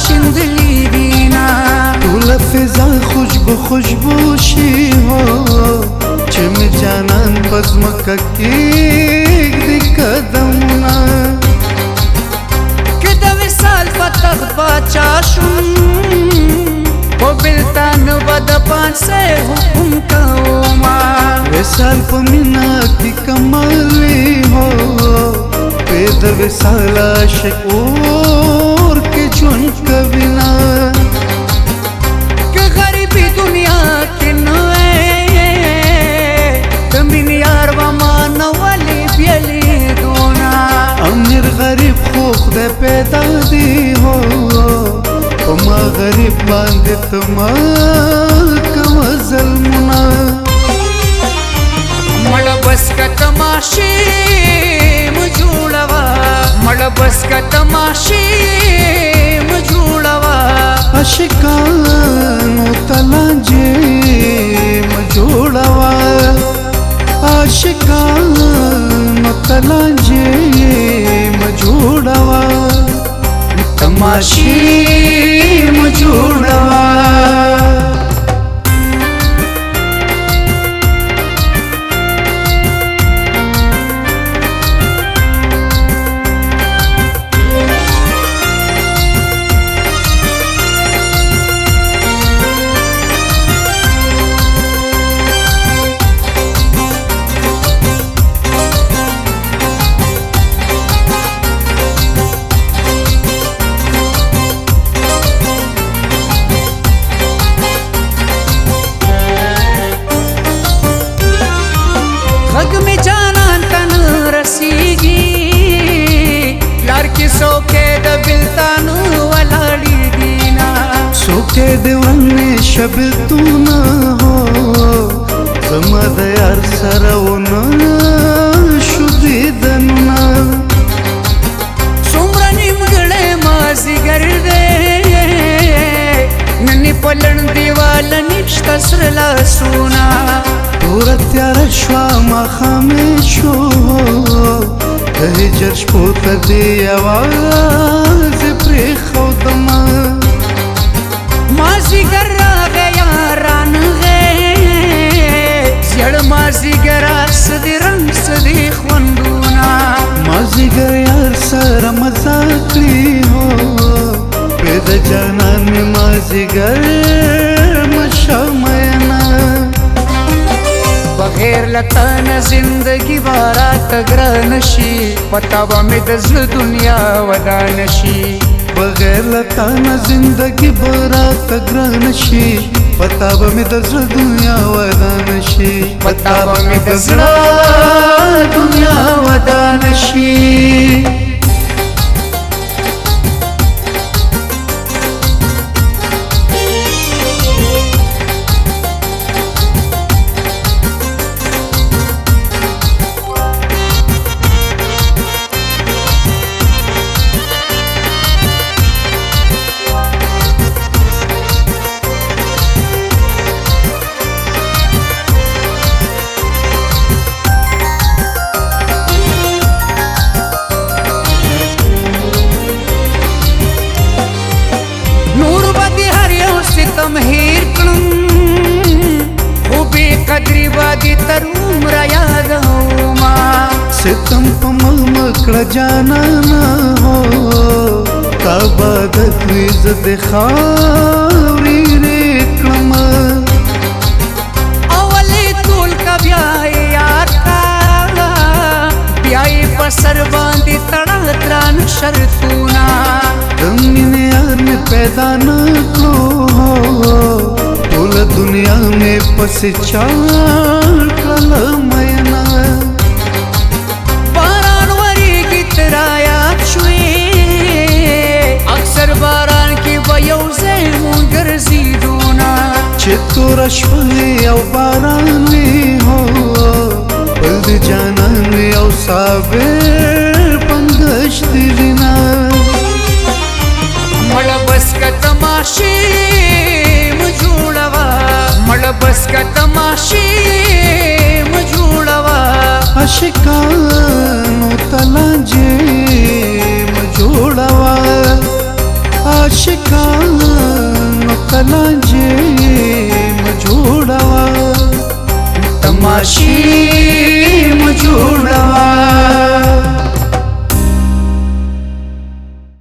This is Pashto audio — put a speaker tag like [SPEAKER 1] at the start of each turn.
[SPEAKER 1] شندلی دینا
[SPEAKER 2] ټول فضا خوشبو خوشبو شي هو چې مې جانان پزمکه کېږدي قدمونه
[SPEAKER 1] که د وصال په تخت باچا شوم په بېلتان به د پانسۍ حکم کومه
[SPEAKER 2] وصال په مینه کې کمال وي هو پې د وصال عاشق اور کې ژوند کوینه
[SPEAKER 1] که غریبي دنیا کې نه وی د مینې یار به ما نه ولې بېلېدونه
[SPEAKER 2] امیر غریب خو خدای پیدا دی هو په ما غریب باندې ته ما کوه ظلمونه
[SPEAKER 1] مړه بس که تماشې مه جوړوه مړه بس که تماشې مه جوړوه
[SPEAKER 2] عاشقانو ته لانجې مه جوړوه عاشقانو ته لانجې مه جوړوه
[SPEAKER 1] تماشې مه جوړوه غږ مې جانان ته نه رسېږي لار کې څوکۍ د بېلتانو ولاړې دينا
[SPEAKER 2] څوکۍ د ونې شبلتونه هو زما د یار سره ونه شو دیدنونه
[SPEAKER 1] څومره نیمګړی مازدیګر دی نن یې په لڼ دیواله نشته سره لاسونه
[SPEAKER 2] توره تیاره شوه ماښامې شو د هجر شپو ته دې یوازې پرېښودمه
[SPEAKER 1] مازدیګر راغی یارانغی زیړ مازدیګره څه دې رنګ څه دې خوندونه
[SPEAKER 2] مازدیګر یار سره مزه کړي هو پرې د جانان مې مازدیګر مشه مینه
[SPEAKER 1] بغیر لتا نه زندگی بارات ګران شي پتا به مې د زړه دنیا ودان شي
[SPEAKER 2] بغیر لتا نه زندگی برات ګران شي پتا به مې د زړه دنیا ودان شي
[SPEAKER 1] پتا به مې د زړه دنیا ودان شي ستم هیر کړم خو بې قدري به دې تر عمره یادومه
[SPEAKER 2] ستم په مه کړه جانانه هو تا عبادت وي زه د خاورې رې کړم
[SPEAKER 1] اولې ټول که بیا یې یار کا بیا یې په سر باندې تړه ګران شرطونه
[SPEAKER 2] د مینې یار مې پیدا نه کړو ټوله دنیا مې پسې چاړ کړله مینه
[SPEAKER 1] باران وریږي ته رایاد شوې اکثر باران کې به یو ځای مونږ ګرځېدونه
[SPEAKER 2] چې توره شپه او باران وي هو بل د جانان وي او صابر پنګشت وینه
[SPEAKER 1] مړه بس که تماشې مه جوړوه مړه بس که تماشې مه جوړوه
[SPEAKER 2] عاشقانو ته لانجې مه جوړوه आशिकानो कलांजे मजोड़वा तमाशी मजोड़वा।